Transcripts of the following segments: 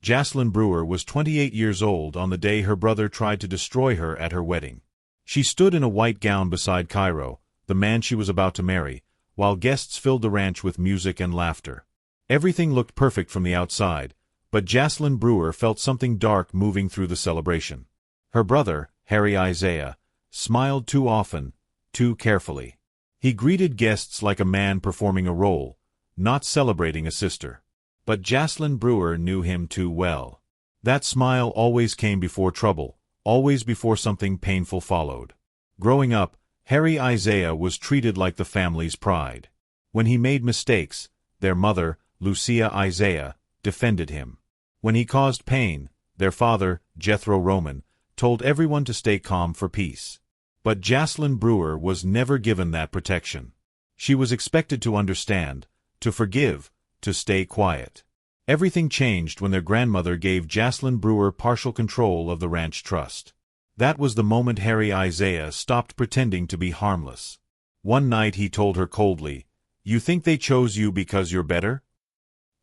Jocelyn Brewer was 28 years old on the day her brother tried to destroy her at her wedding. She stood in a white gown beside Cairo, the man she was about to marry, while guests filled the ranch with music and laughter. Everything looked perfect from the outside, but Jocelyn Brewer felt something dark moving through the celebration. Her brother, Harry Isaiah, smiled too often, too carefully. He greeted guests like a man performing a role, not celebrating a sister. But Jocelyn Brewer knew him too well. That smile always came before trouble, always before something painful followed. Growing up, Harry Isaiah was treated like the family's pride. When he made mistakes, their mother, Lucia Isaiah, defended him. When he caused pain, their father, Jethro Roman, told everyone to stay calm for peace. But Jocelyn Brewer was never given that protection. She was expected to understand, to forgive, to stay quiet. Everything changed when their grandmother gave Jocelyn Brewer partial control of the ranch trust. That was the moment Harry Isaiah stopped pretending to be harmless. One night he told her coldly, "You think they chose you because you're better?"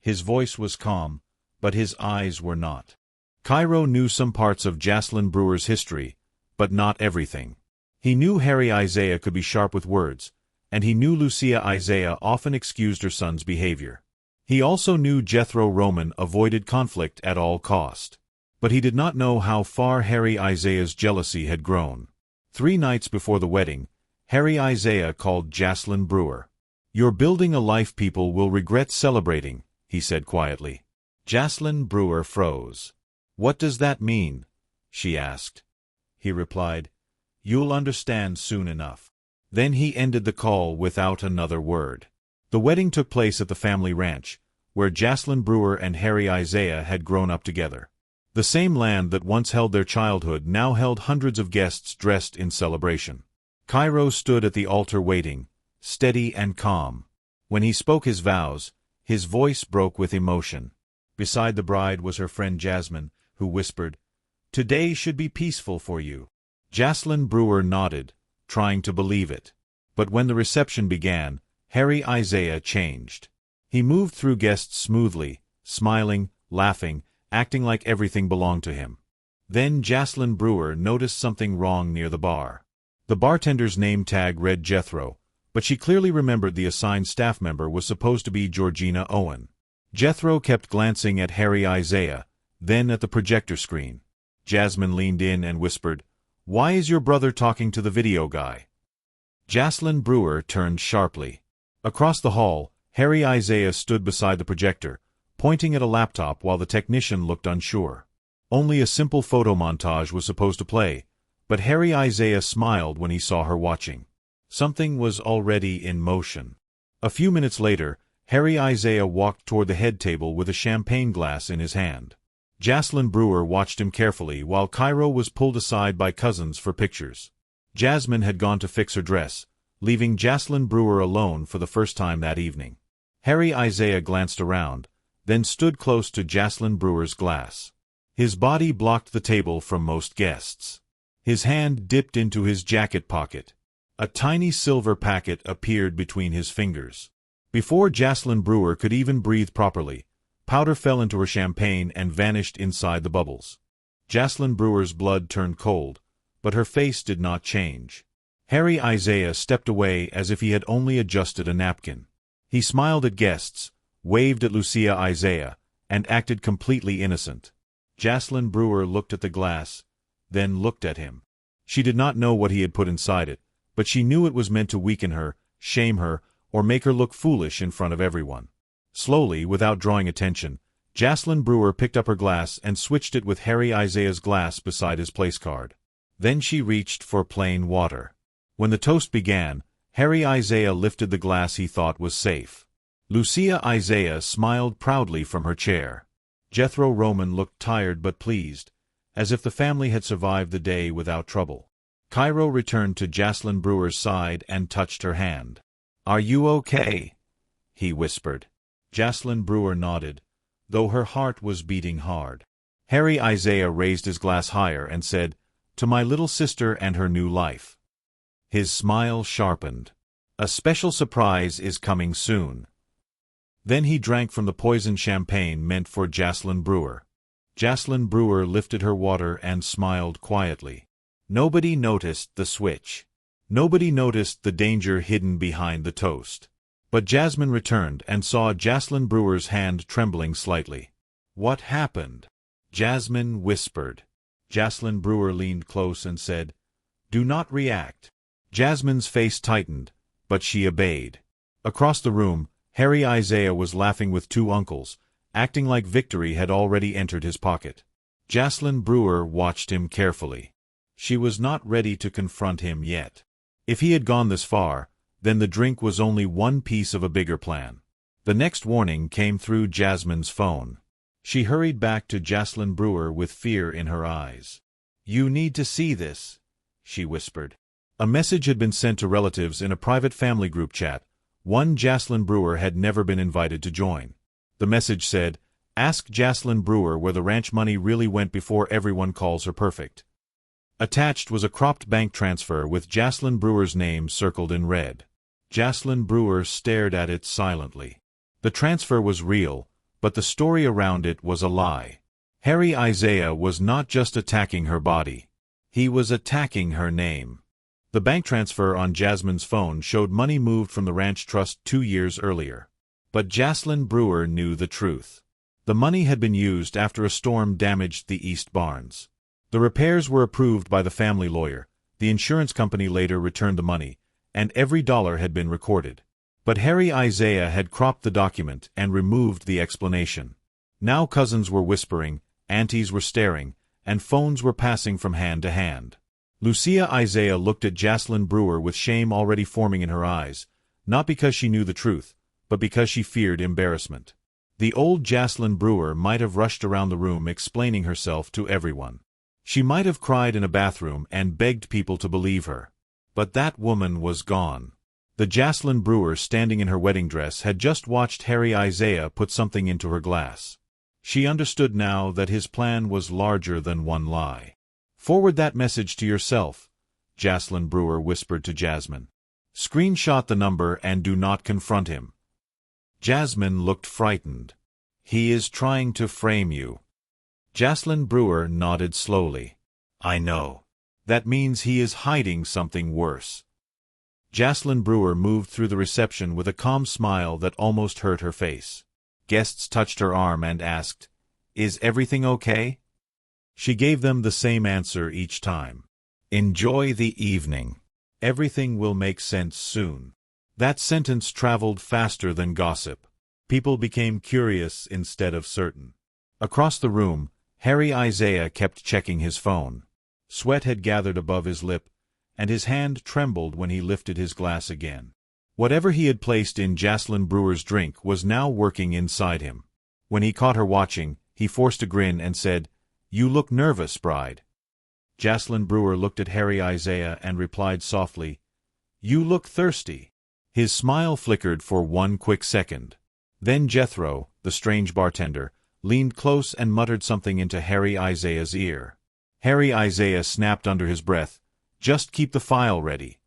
His voice was calm, but his eyes were not. Cairo knew some parts of Jocelyn Brewer's history, but not everything. He knew Harry Isaiah could be sharp with words, and he knew Lucia Isaiah often excused her son's behavior. He also knew Jethro Roman avoided conflict at all cost. But he did not know how far Harry Isaiah's jealousy had grown. 3 nights before the wedding, Harry Isaiah called Jocelyn Brewer. "You're building a life people will regret celebrating," he said quietly. Jocelyn Brewer froze. "What does that mean?" she asked. He replied, "You'll understand soon enough." Then he ended the call without another word. The wedding took place at the family ranch, where Jocelyn Brewer and Harry Isaiah had grown up together. The same land that once held their childhood now held hundreds of guests dressed in celebration. Cairo stood at the altar waiting, steady and calm. When he spoke his vows, his voice broke with emotion. Beside the bride was her friend Jasmine, who whispered, "Today should be peaceful for you." Jocelyn Brewer nodded, trying to believe it. But when the reception began, Harry Isaiah changed. He moved through guests smoothly, smiling, laughing, acting like everything belonged to him. Then Jocelyn Brewer noticed something wrong near the bar. The bartender's name tag read Jethro, but she clearly remembered the assigned staff member was supposed to be Georgina Owen. Jethro kept glancing at Harry Isaiah, then at the projector screen. Jasmine leaned in and whispered, "Why is your brother talking to the video guy?" Jocelyn Brewer turned sharply. Across the hall, Harry Isaiah stood beside the projector, pointing at a laptop while the technician looked unsure. Only a simple photo montage was supposed to play, but Harry Isaiah smiled when he saw her watching. Something was already in motion. A few minutes later, Harry Isaiah walked toward the head table with a champagne glass in his hand. Jocelyn Brewer watched him carefully while Cairo was pulled aside by cousins for pictures. Jasmine had gone to fix her dress, leaving Jocelyn Brewer alone for the first time that evening. Harry Isaiah glanced around, then stood close to Jocelyn Brewer's glass. His body blocked the table from most guests. His hand dipped into his jacket pocket. A tiny silver packet appeared between his fingers. Before Jocelyn Brewer could even breathe properly, powder fell into her champagne and vanished inside the bubbles. Jocelyn Brewer's blood turned cold, but her face did not change. Harry Isaiah stepped away as if he had only adjusted a napkin. He smiled at guests, waved at Lucia Isaiah, and acted completely innocent. Jocelyn Brewer looked at the glass, then looked at him. She did not know what he had put inside it, but she knew it was meant to weaken her, shame her, or make her look foolish in front of everyone. Slowly, without drawing attention, Jocelyn Brewer picked up her glass and switched it with Harry Isaiah's glass beside his place card. Then she reached for plain water. When the toast began, Harry Isaiah lifted the glass he thought was safe. Lucia Isaiah smiled proudly from her chair. Jethro Roman looked tired but pleased, as if the family had survived the day without trouble. Cairo returned to Jocelyn Brewer's side and touched her hand. "Are you okay?" he whispered. Jocelyn Brewer nodded, though her heart was beating hard. Harry Isaiah raised his glass higher and said, "To my little sister and her new life." His smile sharpened. "A special surprise is coming soon." Then he drank from the poisoned champagne meant for Jocelyn Brewer. Jaslyn Brewer lifted her water and smiled quietly. Nobody noticed the switch. Nobody noticed the danger hidden behind the toast. But Jasmine returned and saw Jaslyn Brewer's hand trembling slightly. "What happened?" Jasmine whispered. Jaslyn Brewer leaned close and said, "Do not react." Jasmine's face tightened, but she obeyed. Across the room, Harry Isaiah was laughing with two uncles, acting like victory had already entered his pocket. Jaslyn Brewer watched him carefully. She was not ready to confront him yet. If he had gone this far, then the drink was only one piece of a bigger plan. The next warning came through Jasmine's phone. She hurried back to Jaslyn Brewer with fear in her eyes. "You need to see this," she whispered. A message had been sent to relatives in a private family group chat. One Jaslyn Brewer had never been invited to join. The message said, "Ask Jaslyn Brewer where the ranch money really went before everyone calls her perfect." Attached was a cropped bank transfer with Jaslyn Brewer's name circled in red. Jaslyn Brewer stared at it silently. The transfer was real, but the story around it was a lie. Harry Isaiah was not just attacking her body. He was attacking her name. The bank transfer on Jasmine's phone showed money moved from the ranch trust 2 years earlier. But Jaslyn Brewer knew the truth. The money had been used after a storm damaged the east barns. The repairs were approved by the family lawyer, the insurance company later returned the money, and every dollar had been recorded. But Harry Isaiah had cropped the document and removed the explanation. Now cousins were whispering, aunties were staring, and phones were passing from hand to hand. Lucia Isaiah looked at Jaslyn Brewer with shame already forming in her eyes, not because she knew the truth, but because she feared embarrassment. The old Jaslyn Brewer might have rushed around the room explaining herself to everyone. She might have cried in a bathroom and begged people to believe her. But that woman was gone. The Jaslyn Brewer standing in her wedding dress had just watched Harry Isaiah put something into her glass. She understood now that his plan was larger than one lie. "Forward that message to yourself," Jaslyn Brewer whispered to Jasmine. "Screenshot the number and do not confront him." Jasmine looked frightened. "He is trying to frame you." Jaslyn Brewer nodded slowly. "I know. That means he is hiding something worse." Jaslyn Brewer moved through the reception with a calm smile that almost hurt her face. Guests touched her arm and asked, "Is everything okay?" She gave them the same answer each time. "Enjoy the evening. Everything will make sense soon." That sentence traveled faster than gossip. People became curious instead of certain. Across the room, Harry Isaiah kept checking his phone. Sweat had gathered above his lip, and his hand trembled when he lifted his glass again. Whatever he had placed in Jaslyn Brewer's drink was now working inside him. When he caught her watching, he forced a grin and said, "You look nervous, bride." Jaslyn Brewer looked at Harry Isaiah and replied softly, "You look thirsty." His smile flickered for one quick second. Then Jethro, the strange bartender, leaned close and muttered something into Harry Isaiah's ear. Harry Isaiah snapped under his breath, "Just keep the file ready."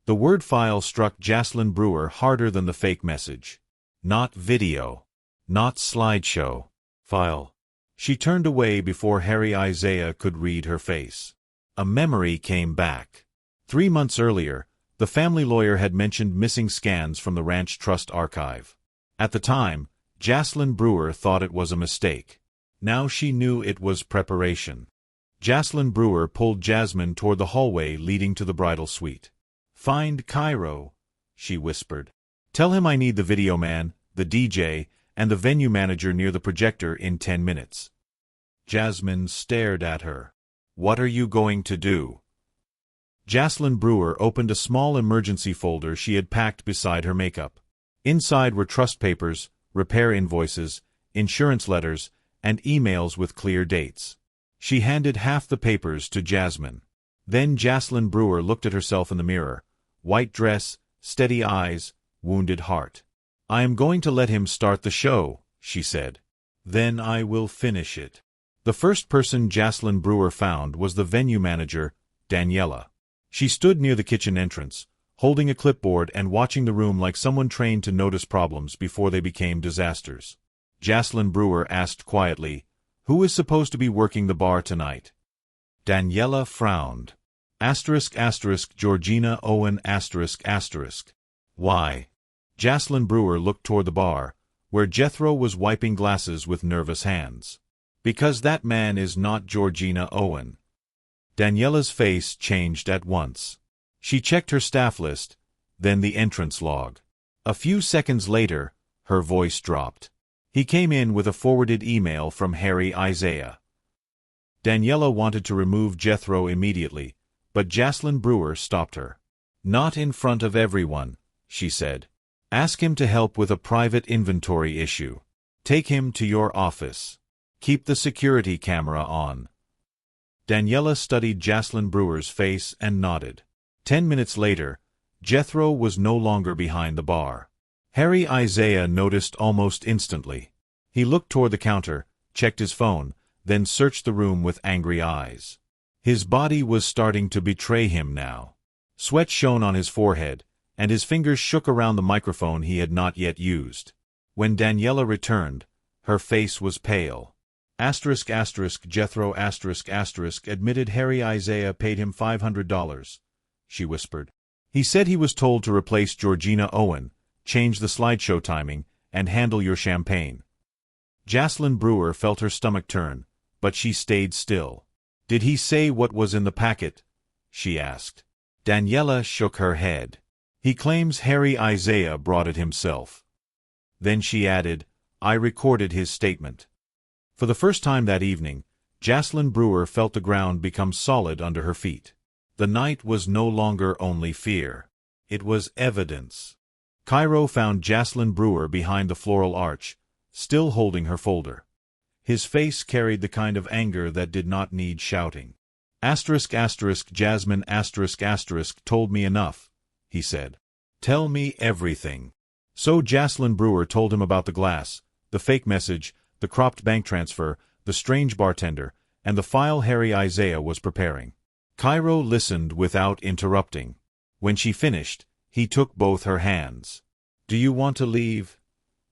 The word file struck Jaslyn Brewer harder than the fake message. Not video. Not slideshow. File. She turned away before Harry Isaiah could read her face. A memory came back. 3 months earlier, the family lawyer had mentioned missing scans from the ranch trust archive. At the time, Jaslyn Brewer thought it was a mistake. Now she knew it was preparation. Jaslyn Brewer pulled Jasmine toward the hallway leading to the bridal suite. "Find Cairo," she whispered. "Tell him I need the video man, the DJ, and the venue manager near the projector in 10 minutes." Jasmine stared at her. "What are you going to do?" Jaslyn Brewer opened a small emergency folder she had packed beside her makeup. Inside were trust papers, repair invoices, insurance letters, and emails with clear dates. She handed half the papers to Jasmine. Then Jaslyn Brewer looked at herself in the mirror. White dress, steady eyes, wounded heart. "I am going to let him start the show," she said. "Then I will finish it." The first person Jaslyn Brewer found was the venue manager, Daniela. She stood near the kitchen entrance, holding a clipboard and watching the room like someone trained to notice problems before they became disasters. Jaslyn Brewer asked quietly, Who is supposed to be working the bar tonight? Daniela frowned. Georgina Owen ***. Why? Jaslyn Brewer looked toward the bar, where Jethro was wiping glasses with nervous hands. Because that man is not Georgina Owen. Daniela's face changed at once. She checked her staff list, then the entrance log. A few seconds later, her voice dropped. He came in with a forwarded email from Harry Isaiah. Daniela wanted to remove Jethro immediately, but Jaslyn Brewer stopped her. Not in front of everyone, she said. Ask him to help with a private inventory issue. Take him to your office. Keep the security camera on. Daniela studied Jaslyn Brewer's face and nodded. 10 minutes later, Jethro was no longer behind the bar. Harry Isaiah noticed almost instantly. He looked toward the counter, checked his phone, then searched the room with angry eyes. His body was starting to betray him now. Sweat shone on his forehead, and his fingers shook around the microphone he had not yet used. When Daniela returned, her face was pale. Jethro admitted Harry Isaiah paid him $500, she whispered. He said he was told to replace Georgina Owen, change the slideshow timing, and handle your champagne. Jaslyn Brewer felt her stomach turn, but she stayed still. Did he say what was in the packet? She asked. Daniela shook her head. He claims Harry Isaiah brought it himself. Then she added, I recorded his statement. For the first time that evening, Jaslyn Brewer felt the ground become solid under her feet. The night was no longer only fear. It was evidence. Cairo found Jaslyn Brewer behind the floral arch, still holding her folder. His face carried the kind of anger that did not need shouting. Jasmine told me enough, he said. Tell me everything. So Jaslyn Brewer told him about the glass, the fake message, the cropped bank transfer, the strange bartender, and the file Harry Isaiah was preparing. Cairo listened without interrupting. When she finished, he took both her hands. Do you want to leave?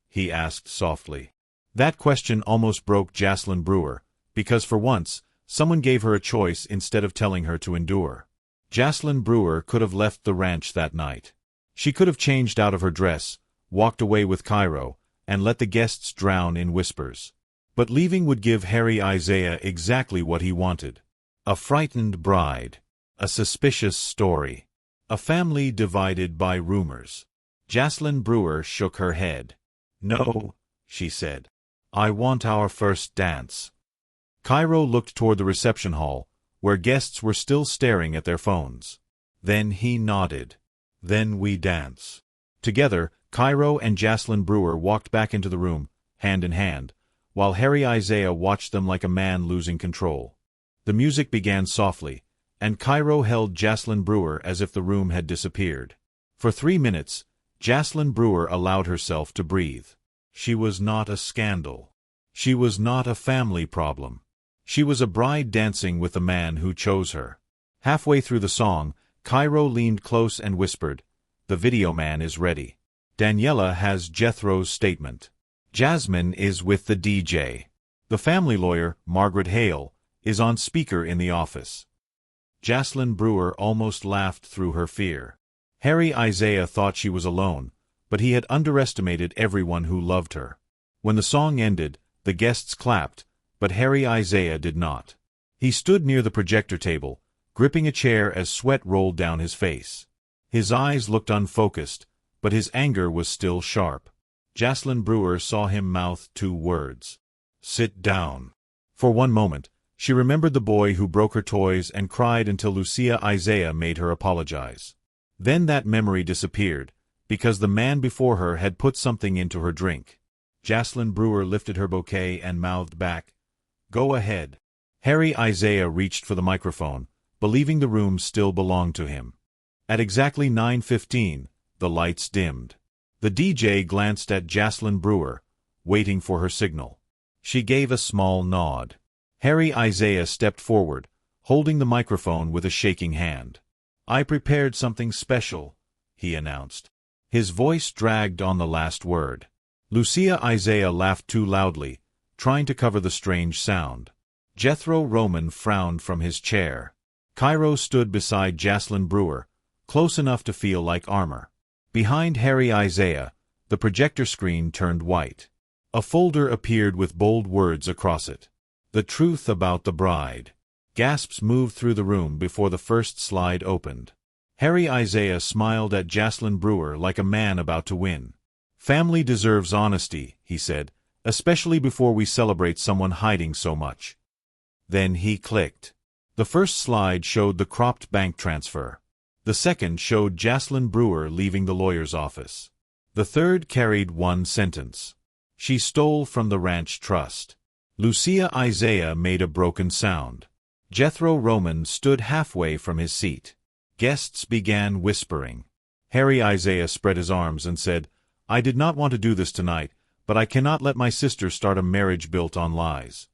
He asked softly. That question almost broke Jaslyn Brewer, because for once, someone gave her a choice instead of telling her to endure. Jaslyn Brewer could have left the ranch that night. She could have changed out of her dress, walked away with Cairo, and let the guests drown in whispers. But leaving would give Harry Isaiah exactly what he wanted. A frightened bride. A suspicious story. A family divided by rumors. Jaslyn Brewer shook her head. No, she said. I want our first dance. Cairo looked toward the reception hall, where guests were still staring at their phones. Then he nodded. Then we dance. Together, Cairo and Jaslyn Brewer walked back into the room, hand in hand, while Harry Isaiah watched them like a man losing control. The music began softly, and Cairo held Jaslyn Brewer as if the room had disappeared. For 3 minutes, Jaslyn Brewer allowed herself to breathe. She was not a scandal. She was not a family problem. She was a bride dancing with the man who chose her. Halfway through the song, Cairo leaned close and whispered, The video man is ready. Daniela has Jethro's statement. Jasmine is with the DJ. The family lawyer, Margaret Hale, is on speaker in the office. Jaslyn Brewer almost laughed through her fear. Harry Isaiah thought she was alone, but he had underestimated everyone who loved her. When the song ended, the guests clapped, but Harry Isaiah did not. He stood near the projector table, gripping a chair as sweat rolled down his face. His eyes looked unfocused, but his anger was still sharp. Jaslyn Brewer saw him mouth 2 words. Sit down. For one moment, she remembered the boy who broke her toys and cried until Lucia Isaiah made her apologize. Then that memory disappeared, because the man before her had put something into her drink. Jaslyn Brewer lifted her bouquet and mouthed back, Go ahead. Harry Isaiah reached for the microphone, believing the room still belonged to him. At exactly 9:15, the lights dimmed. The DJ glanced at Jaslyn Brewer, waiting for her signal. She gave a small nod. Harry Isaiah stepped forward, holding the microphone with a shaking hand. I prepared something special, he announced. His voice dragged on the last word. Lucia Isaiah laughed too loudly, trying to cover the strange sound. Jethro Roman frowned from his chair. Cairo stood beside Jaslyn Brewer, close enough to feel like armor. Behind Harry Isaiah, the projector screen turned white. A folder appeared with bold words across it. The truth about the bride. Gasps moved through the room before the first slide opened. Harry Isaiah smiled at Jaslyn Brewer like a man about to win. "Family deserves honesty," he said, "especially before we celebrate someone hiding so much." Then he clicked. The first slide showed the cropped bank transfer. The second showed Jaslyn Brewer leaving the lawyer's office. The third carried one sentence. "She stole from the ranch trust." Lucia Isaiah made a broken sound. Jethro Roman stood halfway from his seat. Guests began whispering. Harry Isaiah spread his arms and said, "I did not want to do this tonight, but I cannot let my sister start a marriage built on lies."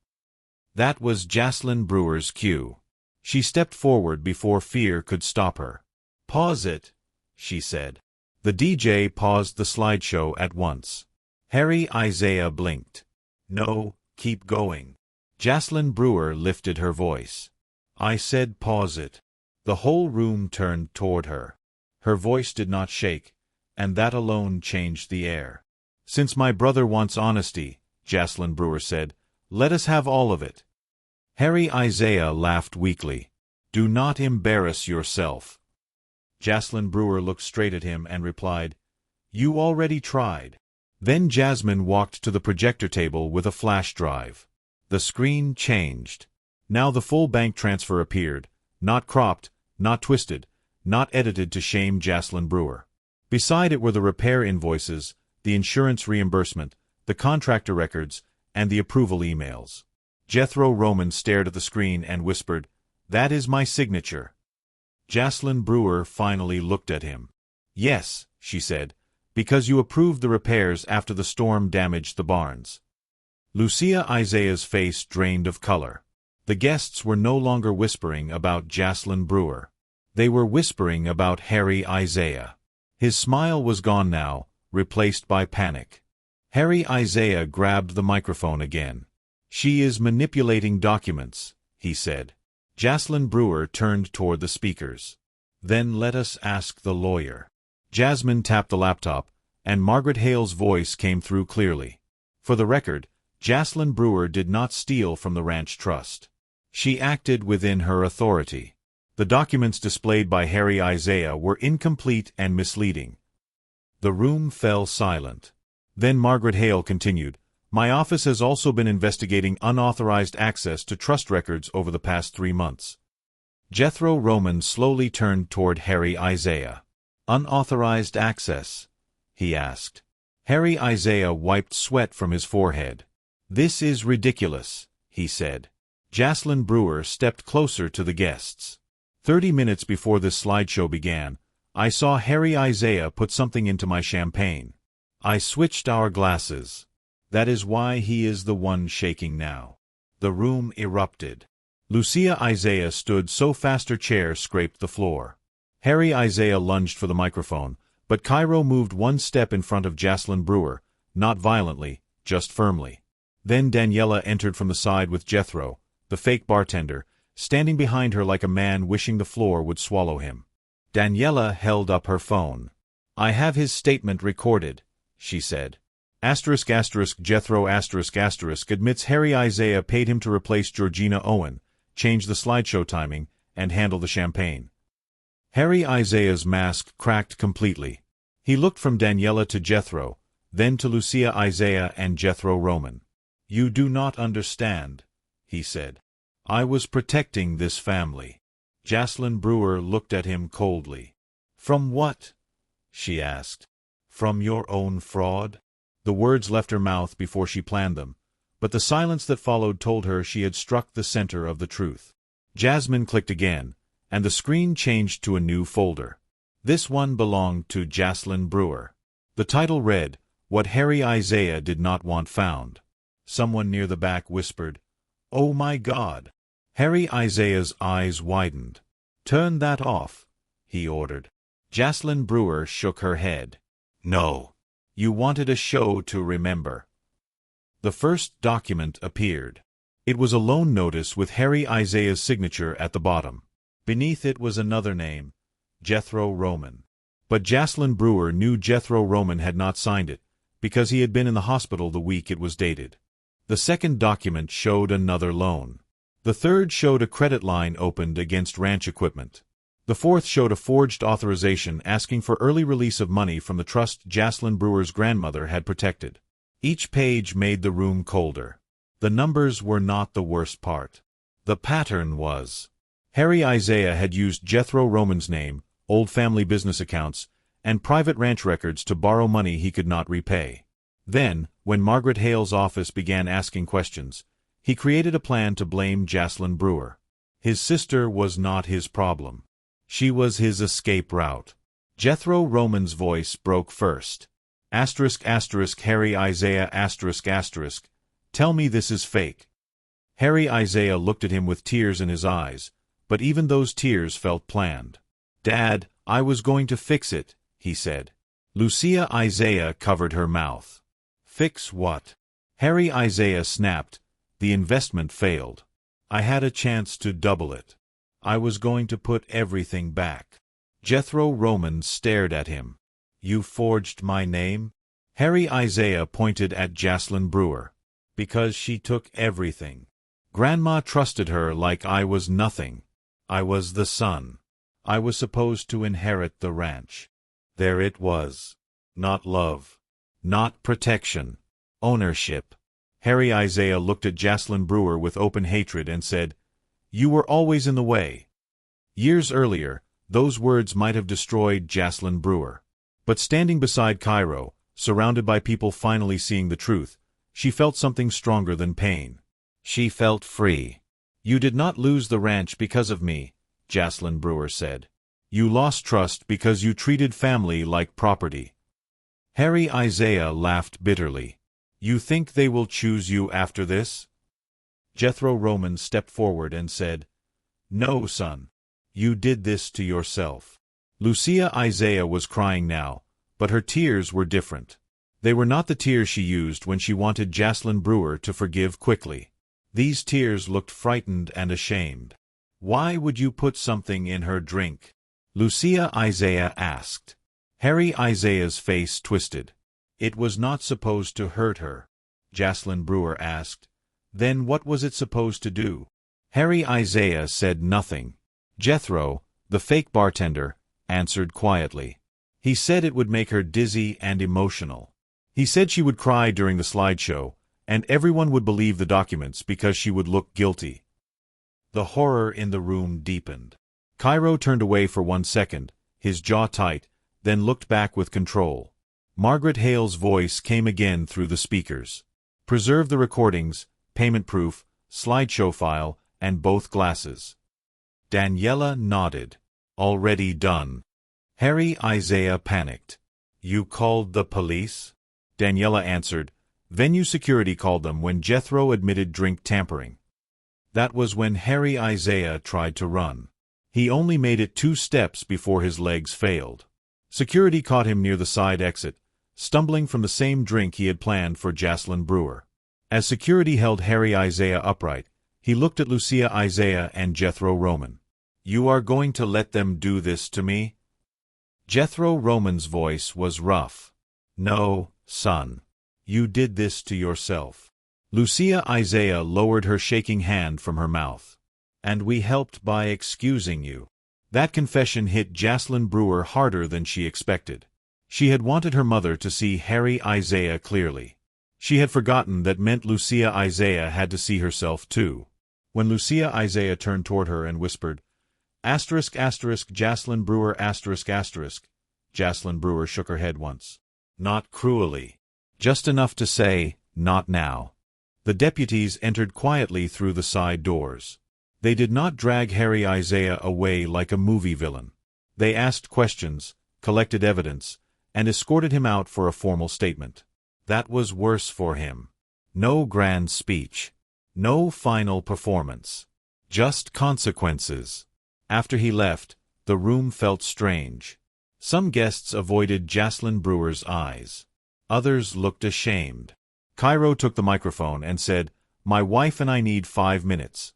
That was Jaslyn Brewer's cue. She stepped forward before fear could stop her. "Pause it," she said. The DJ paused the slideshow at once. Harry Isaiah blinked. "No, keep going." Jaslyn Brewer lifted her voice. "I said pause it." The whole room turned toward her. Her voice did not shake, and that alone changed the air. "Since my brother wants honesty," Jaslyn Brewer said, "let us have all of it." Harry Isaiah laughed weakly. "Do not embarrass yourself." Jaslyn Brewer looked straight at him and replied, "You already tried." Then Jasmine walked to the projector table with a flash drive. The screen changed. Now the full bank transfer appeared, not cropped, not twisted, not edited to shame Jaslyn Brewer. Beside it were the repair invoices, the insurance reimbursement, the contractor records, and the approval emails. Jethro Roman stared at the screen and whispered, "That is my signature." Jaslyn Brewer finally looked at him. "Yes," she said, "because you approved the repairs after the storm damaged the barns." Lucia Isaiah's face drained of color. The guests were no longer whispering about Jaslyn Brewer. They were whispering about Harry Isaiah. His smile was gone now, replaced by panic. Harry Isaiah grabbed the microphone again. "She is manipulating documents," he said. Jaslyn Brewer turned toward the speakers. "Then let us ask the lawyer." Jasmine tapped the laptop, and Margaret Hale's voice came through clearly. For the record, Jaslyn Brewer did not steal from the ranch trust. She acted within her authority. The documents displayed by Harry Isaiah were incomplete and misleading. The room fell silent. Then Margaret Hale continued, "My office has also been investigating unauthorized access to trust records over the past 3 months." Jethro Roman slowly turned toward Harry Isaiah. "Unauthorized access?" he asked. Harry Isaiah wiped sweat from his forehead. "This is ridiculous," he said. Jaslyn Brewer stepped closer to the guests. 30 minutes before this slideshow began, I saw Harry Isaiah put something into my champagne. I switched our glasses. That is why he is the one shaking now. The room erupted. Lucia Isaiah stood so fast her chair scraped the floor. Harry Isaiah lunged for the microphone, but Cairo moved one step in front of Jaslyn Brewer, not violently, just firmly. Then Daniela entered from the side with Jethro, the fake bartender, standing behind her like a man wishing the floor would swallow him. Daniela held up her phone. "I have his statement recorded," she said. Jethro admits Harry Isaiah paid him to replace Georgina Owen, change the slideshow timing, and handle the champagne. Harry Isaiah's mask cracked completely. He looked from Daniela to Jethro, then to Lucia Isaiah and Jethro Roman. "You do not understand," he said. "I was protecting this family." Jaslyn Brewer looked at him coldly. "From what?" she asked. "From your own fraud?" The words left her mouth before she planned them, but the silence that followed told her she had struck the center of the truth. Jasmine clicked again, and the screen changed to a new folder. This one belonged to Jaslyn Brewer. The title read, "What Harry Isaiah Did Not Want Found." Someone near the back whispered, "Oh my God!" Harry Isaiah's eyes widened. "Turn that off," he ordered. Jaslyn Brewer shook her head. "No. You wanted a show to remember." The first document appeared. It was a loan notice with Harry Isaiah's signature at the bottom. Beneath it was another name, Jethro Roman. But Jocelyn Brewer knew Jethro Roman had not signed it, because he had been in the hospital the week it was dated. The second document showed another loan. The third showed a credit line opened against ranch equipment. The fourth showed a forged authorization asking for early release of money from the trust Jocelyn Brewer's grandmother had protected. Each page made the room colder. The numbers were not the worst part. The pattern was. Harry Isaiah had used Jethro Roman's name, old family business accounts, and private ranch records to borrow money he could not repay. Then, when Margaret Hale's office began asking questions, he created a plan to blame Jocelyn Brewer. His sister was not his problem. She was his escape route. Jethro Roman's voice broke first. Harry Isaiah tell me this is fake. Harry Isaiah looked at him with tears in his eyes, but even those tears felt planned. Dad, I was going to fix it, he said. Lucia Isaiah covered her mouth. Fix what? Harry Isaiah snapped. The investment failed. I had a chance to double it. I was going to put everything back. Jethro Roman stared at him. You forged my name? Harry Isaiah pointed at Jocelyn Brewer. Because she took everything. Grandma trusted her like I was nothing. I was the son. I was supposed to inherit the ranch. There it was. Not love. Not protection. Ownership. Harry Isaiah looked at Jocelyn Brewer with open hatred and said, You were always in the way. Years earlier, those words might have destroyed Jocelyn Brewer. But standing beside Cairo, surrounded by people finally seeing the truth, she felt something stronger than pain. She felt free. You did not lose the ranch because of me, Jocelyn Brewer said. You lost trust because you treated family like property. Harry Isaiah laughed bitterly. You think they will choose you after this? Jethro Roman stepped forward and said, No, son. You did this to yourself. Lucia Isaiah was crying now, but her tears were different. They were not the tears she used when she wanted Jocelyn Brewer to forgive quickly. These tears looked frightened and ashamed. Why would you put something in her drink? Lucia Isaiah asked. Harry Isaiah's face twisted. It was not supposed to hurt her. Jocelyn Brewer asked. Then what was it supposed to do? Harry Isaiah said nothing. Jethro, the fake bartender, answered quietly. He said it would make her dizzy and emotional. He said she would cry during the slideshow, and everyone would believe the documents because she would look guilty. The horror in the room deepened. Cairo turned away for 1 second, his jaw tight, then looked back with control. Margaret Hale's voice came again through the speakers. Preserve the recordings, payment proof, slideshow file, and both glasses. Daniela nodded. Already done. Harry Isaiah panicked. You called the police? Daniela answered. Venue security called them when Jethro admitted drink tampering. That was when Harry Isaiah tried to run. He only made it 2 steps before his legs failed. Security caught him near the side exit, stumbling from the same drink he had planned for Jocelyn Brewer. As security held Harry Isaiah upright, he looked at Lucia Isaiah and Jethro Roman. You are going to let them do this to me? Jethro Roman's voice was rough. No, son. You did this to yourself. Lucia Isaiah lowered her shaking hand from her mouth. And we helped by excusing you. That confession hit Jocelyn Brewer harder than she expected. She had wanted her mother to see Harry Isaiah clearly. She had forgotten that meant Lucia Isaiah had to see herself too. When Lucia Isaiah turned toward her and whispered, Jocelyn Brewer Jocelyn Brewer shook her head once. Not cruelly. Just enough to say, not now. The deputies entered quietly through the side doors. They did not drag Harry Isaiah away like a movie villain. They asked questions, collected evidence, and escorted him out for a formal statement. That was worse for him. No grand speech. No final performance. Just consequences. After he left, the room felt strange. Some guests avoided Jocelyn Brewer's eyes. Others looked ashamed. Cairo took the microphone and said, "My wife and I need 5 minutes."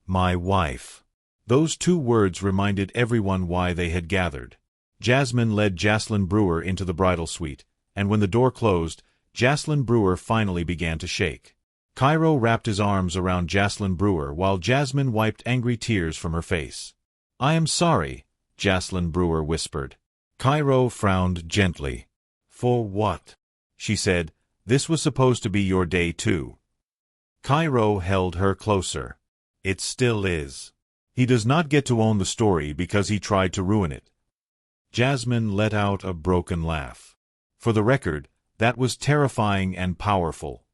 My wife. Those 2 words reminded everyone why they had gathered. Jasmine led Jocelyn Brewer into the bridal suite, and when the door closed, Jocelyn Brewer finally began to shake. Cairo wrapped his arms around Jocelyn Brewer while Jasmine wiped angry tears from her face. "I am sorry," Jocelyn Brewer whispered. Cairo frowned gently. "For what?" she said. "This was supposed to be your day too." Cairo held her closer. "It still is. He does not get to own the story because he tried to ruin it." Jasmine let out a broken laugh. For the record, that was terrifying and powerful.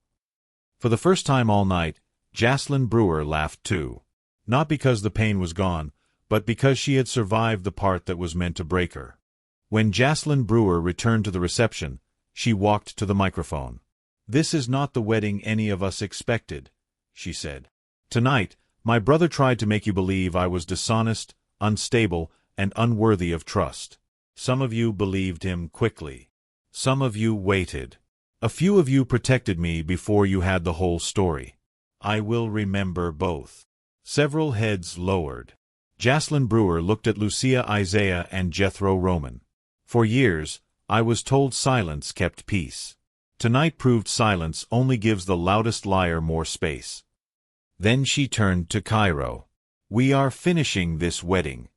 For the first time all night, Jocelyn Brewer laughed too. Not because the pain was gone, but because she had survived the part that was meant to break her. When Jocelyn Brewer returned to the reception, she walked to the microphone. "This is not the wedding any of us expected," she said. "Tonight, my brother tried to make you believe I was dishonest, unstable, and unworthy of trust. Some of you believed him quickly. Some of you waited. A few of you protected me before you had the whole story. I will remember both." Several heads lowered. Jocelyn Brewer looked at Lucia Isaiah and Jethro Roman. "For years, I was told silence kept peace. Tonight proved silence only gives the loudest liar more space." Then she turned to Cairo. "We are finishing this wedding."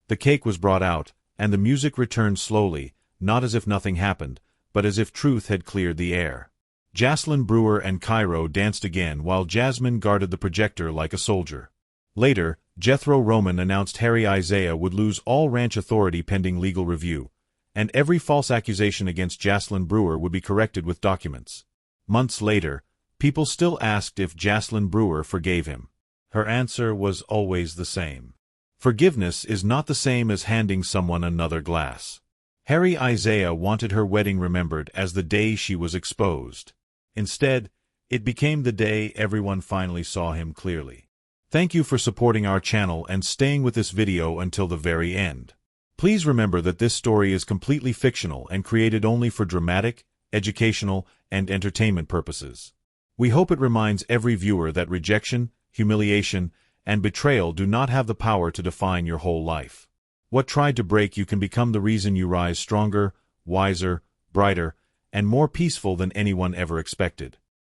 The cake was brought out, and the music returned slowly, not as if nothing happened, but as if truth had cleared the air. Jocelyn Brewer and Cairo danced again while Jasmine guarded the projector like a soldier. Later, Jethro Roman announced Harry Isaiah would lose all ranch authority pending legal review, and every false accusation against Jocelyn Brewer would be corrected with documents. Months later, people still asked if Jocelyn Brewer forgave him. Her answer was always the same. Forgiveness is not the same as handing someone another glass. Harry Isaiah wanted her wedding remembered as the day she was exposed. Instead, it became the day everyone finally saw him clearly. Thank you for supporting our channel and staying with this video until the very end. Please remember that this story is completely fictional and created only for dramatic, educational, and entertainment purposes. We hope it reminds every viewer that rejection, humiliation, and betrayal do not have the power to define your whole life. What tried to break you can become the reason you rise stronger, wiser, brighter, and more peaceful than anyone ever expected.